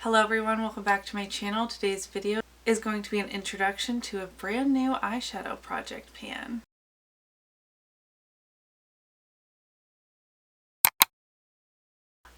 Hello everyone, welcome back to my channel. Today's video is going to be an introduction to a brand new eyeshadow project pan.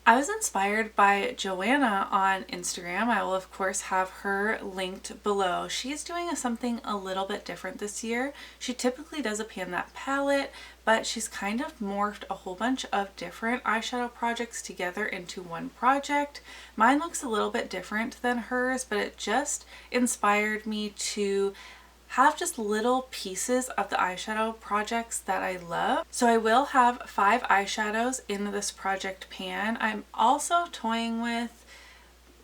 I was inspired by Joanna on Instagram. I will of course have her linked below. She's doing something a little bit different this year. She typically does a pan that palette, but she's kind of morphed a whole bunch of different eyeshadow projects together into one project. Mine looks a little bit different than hers, but it just inspired me to have just little pieces of the eyeshadow projects that I love. So I will have 5 eyeshadows in this project pan. I'm also toying with,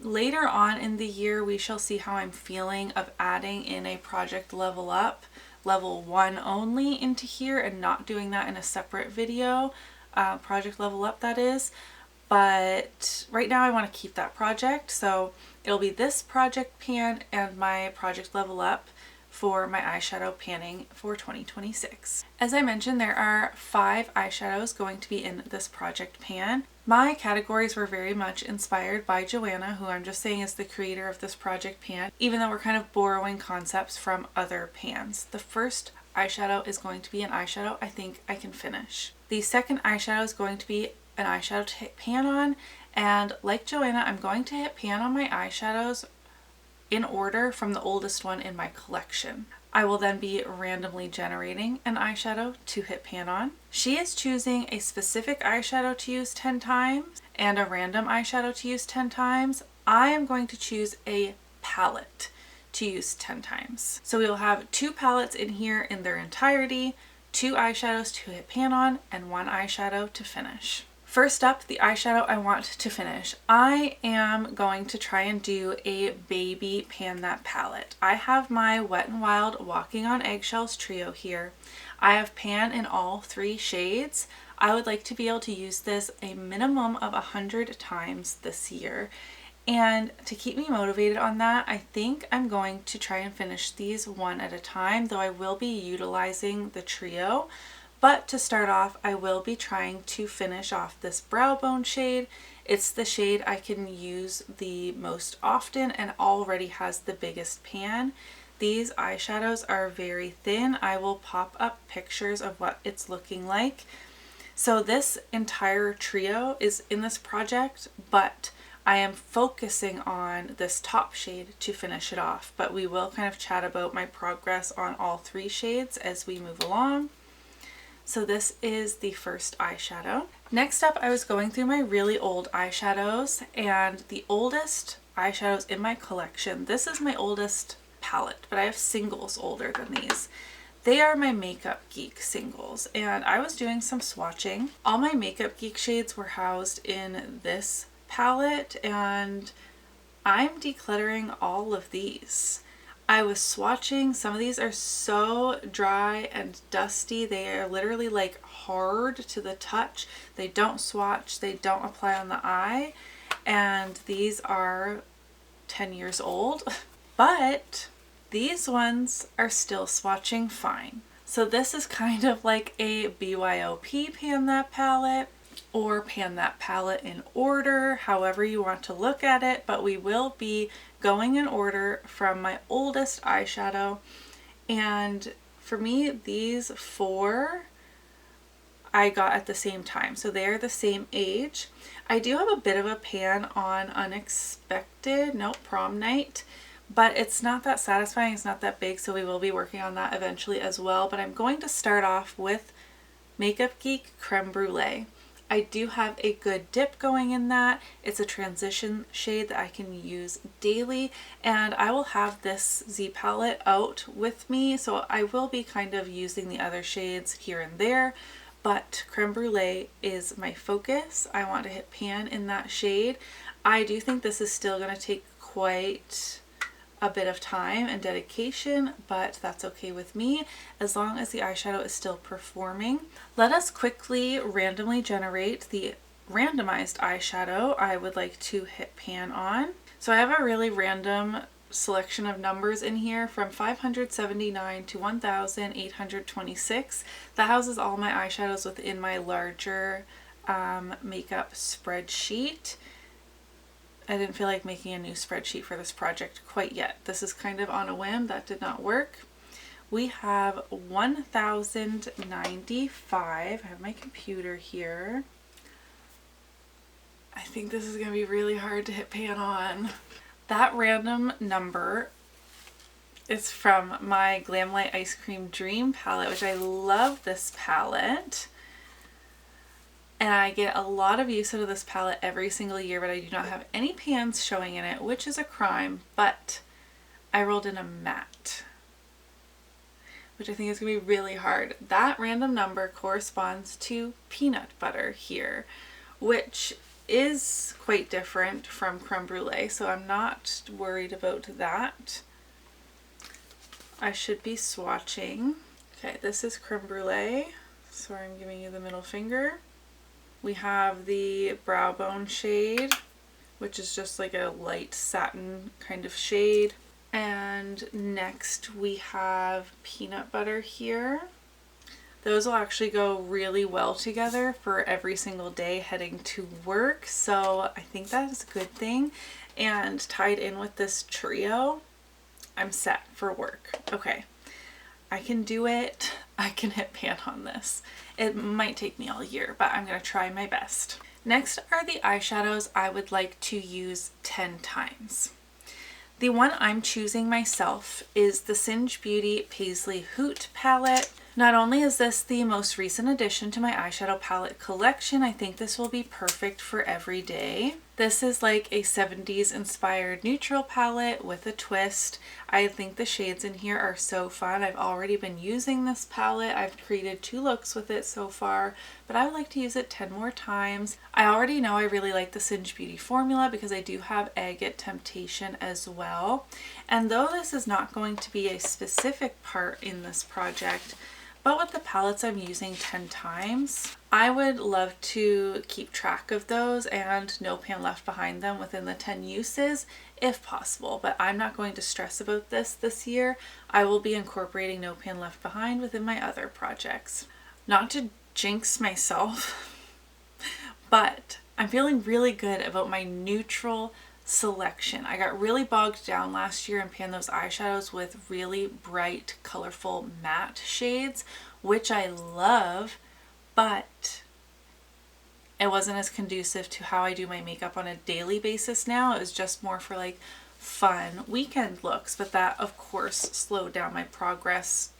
later on in the year, we shall see how I'm feeling of adding in a project level up, level 1 only into here, and not doing that in a separate video, project level up that is. But right now I want to keep that project, so it'll be this project pan and my project level up for my eyeshadow panning for 2026. As I mentioned, there are 5 eyeshadows going to be in this project pan. My categories were very much inspired by Joanna, who I'm just saying is the creator of this project pan, even though we're kind of borrowing concepts from other pans. The first eyeshadow is going to be an eyeshadow I think I can finish. The second eyeshadow is going to be an eyeshadow to hit pan on, and like Joanna, I'm going to hit pan on my eyeshadows in order from the oldest one in my collection. I will then be randomly generating an eyeshadow to hit pan on. She is choosing a specific eyeshadow to use 10 times and a random eyeshadow to use 10 times. I am going to choose a palette to use 10 times. So we will have 2 palettes in here in their entirety, 2 eyeshadows to hit pan on, and 1 eyeshadow to finish. First up, the eyeshadow I want to finish. I am going to try and do a baby pan that palette. I have my Wet n Wild Walking on Eggshells trio here. I have pan in all 3 shades. I would like to be able to use this a minimum of 100 times this year. And to keep me motivated on that, I think I'm going to try and finish these one at a time, though I will be utilizing the trio. But to start off, I will be trying to finish off this brow bone shade. It's the shade I can use the most often and already has the biggest pan. These eyeshadows are very thin. I will pop up pictures of what it's looking like. So this entire trio is in this project, but I am focusing on this top shade to finish it off. But we will kind of chat about my progress on all 3 shades as we move along. So this is the first eyeshadow. Next up, I was going through my really old eyeshadows, and the oldest eyeshadows in my collection, this is my oldest palette, but I have singles older than these. They are my Makeup Geek singles, and I was doing some swatching. All my Makeup Geek shades were housed in this palette, and I'm decluttering all of these. I was swatching. Some of these are so dry and dusty. They are literally like hard to the touch. They don't swatch. They don't apply on the eye. And these are 10 years old. But these ones are still swatching fine. So this is kind of like a BYOP pan that palette, or pan that palette in order, however you want to look at it, but we will be going in order from my oldest eyeshadow. And for me, these 4 I got at the same time, so they're the same age. I do have a bit of a pan on Prom Night, but it's not that satisfying, it's not that big, so we will be working on that eventually as well. But I'm going to start off with Makeup Geek Creme Brulee. I do have a good dip going in that. It's a transition shade that I can use daily, and I will have this Z palette out with me, so I will be kind of using the other shades here and there, but Creme Brulee is my focus. I want to hit pan in that shade. I do think this is still going to take quite a bit of time and dedication, but that's okay with me as long as the eyeshadow is still performing. Let us quickly randomly generate the randomized eyeshadow I would like to hit pan on. So I have a really random selection of numbers in here from 579 to 1826. That houses all my eyeshadows within my larger makeup spreadsheet. I didn't feel like making a new spreadsheet for this project quite yet. This is kind of on a whim. That did not work. We have 1095. I have my computer here. I think this is going to be really hard to hit pan on. That random number is from my GlamLite Ice Cream Dream palette, which I love this palette. And I get a lot of use out of this palette every single year, but I do not have any pans showing in it, which is a crime, but I rolled in a matte, which I think is going to be really hard. That random number corresponds to peanut butter here, which is quite different from Creme Brulee, so I'm not worried about that. I should be swatching. Okay, this is Creme Brulee. Sorry, I'm giving you the middle finger. We have the Brow Bone shade, which is just like a light satin kind of shade. And next we have peanut butter here. Those will actually go really well together for every single day heading to work. So I think that is a good thing. And tied in with this trio, I'm set for work. Okay, I can do it. I can hit pan on this. It might take me all year, but I'm going to try my best. Next are the eyeshadows I would like to use 10 times. The one I'm choosing myself is the Singe Beauty Paisley Hoot palette. Not only is this the most recent addition to my eyeshadow palette collection, I think this will be perfect for every day. This is like a 70s inspired neutral palette with a twist. I think the shades in here are so fun. I've already been using this palette. I've created 2 looks with it so far, but I would like to use it 10 more times. I already know I really like the Singe Beauty formula because I do have Agate Temptation as well. And though this is not going to be a specific part in this project, but with the palettes I'm using 10 times, I would love to keep track of those and no pan left behind them within the 10 uses if possible. But I'm not going to stress about this year. I will be incorporating no pan left behind within my other projects. Not to jinx myself, but I'm feeling really good about my neutral selection. I got really bogged down last year and panned those eyeshadows with really bright, colorful matte shades, which I love, but it wasn't as conducive to how I do my makeup on a daily basis now. It was just more for like fun weekend looks, but that of course slowed down my progress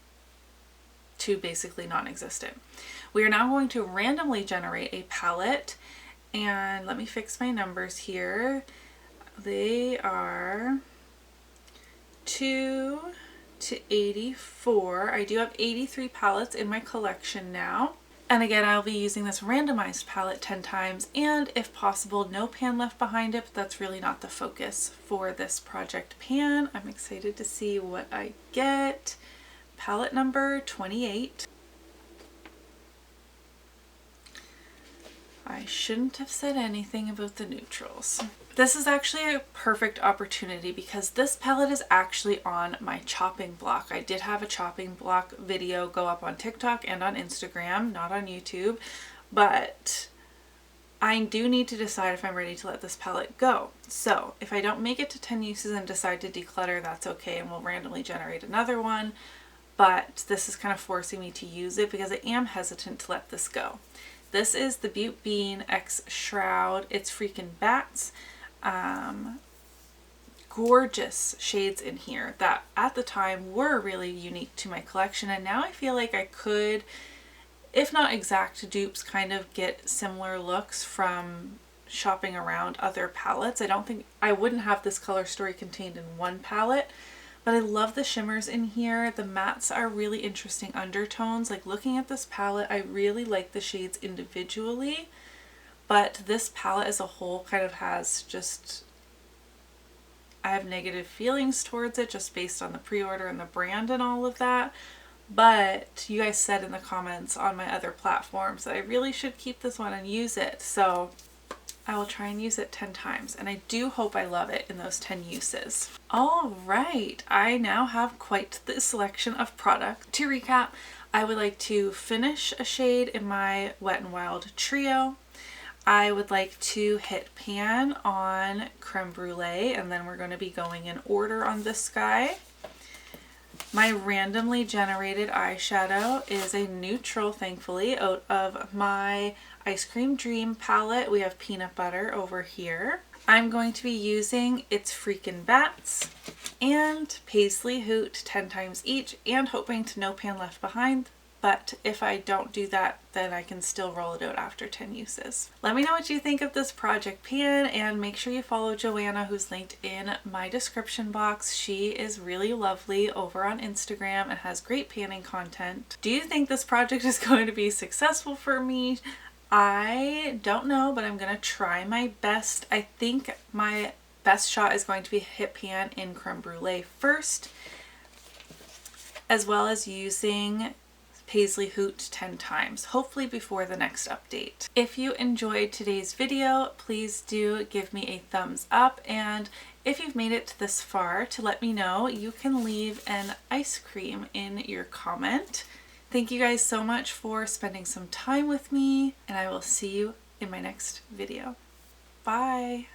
to basically non-existent. We are now going to randomly generate a palette, and let me fix my numbers here. They are 2 to 84. I do have 83 palettes in my collection now. And again, I'll be using this randomized palette 10 times, and if possible, no pan left behind it, but that's really not the focus for this project pan. I'm excited to see what I get. Palette number 28. I shouldn't have said anything about the neutrals. This is actually a perfect opportunity because this palette is actually on my chopping block. I did have a chopping block video go up on TikTok and on Instagram, not on YouTube, but I do need to decide if I'm ready to let this palette go. So if I don't make it to 10 uses and decide to declutter, that's okay, and we'll randomly generate another one. But this is kind of forcing me to use it because I am hesitant to let this go. This is the battybean X Shroud. It's freaking bats. Gorgeous shades in here that at the time were really unique to my collection, and now I feel like I could, if not exact dupes, kind of get similar looks from shopping around other palettes. I don't think I wouldn't have this color story contained in one palette, but I love the shimmers in here. The mattes are really interesting undertones. Like looking at this palette, I really like the shades individually, but this palette as a whole kind of has just, I have negative feelings towards it just based on the pre-order and the brand and all of that. But you guys said in the comments on my other platforms that I really should keep this one and use it. So I will try and use it 10 times, and I do hope I love it in those 10 uses. All right, I now have quite the selection of product. To recap, I would like to finish a shade in my Wet n Wild trio. I would like to hit pan on Creme Brulee, and then we're going to be going in order on this guy. My randomly generated eyeshadow is a neutral, thankfully, out of my Ice Cream Dream palette. We have peanut butter over here. I'm going to be using It's Freakin' Bats and Paisley Hoot 10 times each, and hoping to no pan left behind. But if I don't do that, then I can still roll it out after 10 uses. Let me know what you think of this project pan, and make sure you follow Joanna, who's linked in my description box. She is really lovely over on Instagram and has great panning content. Do you think this project is going to be successful for me? I don't know, but I'm gonna try my best. I think my best shot is going to be hit pan in Creme Brulee first, as well as using Paisley Hoot 10 times, hopefully before the next update. If you enjoyed today's video, please do give me a thumbs up, and if you've made it this far, to let me know, you can leave an ice cream in your comment. Thank you guys so much for spending some time with me, and I will see you in my next video. Bye!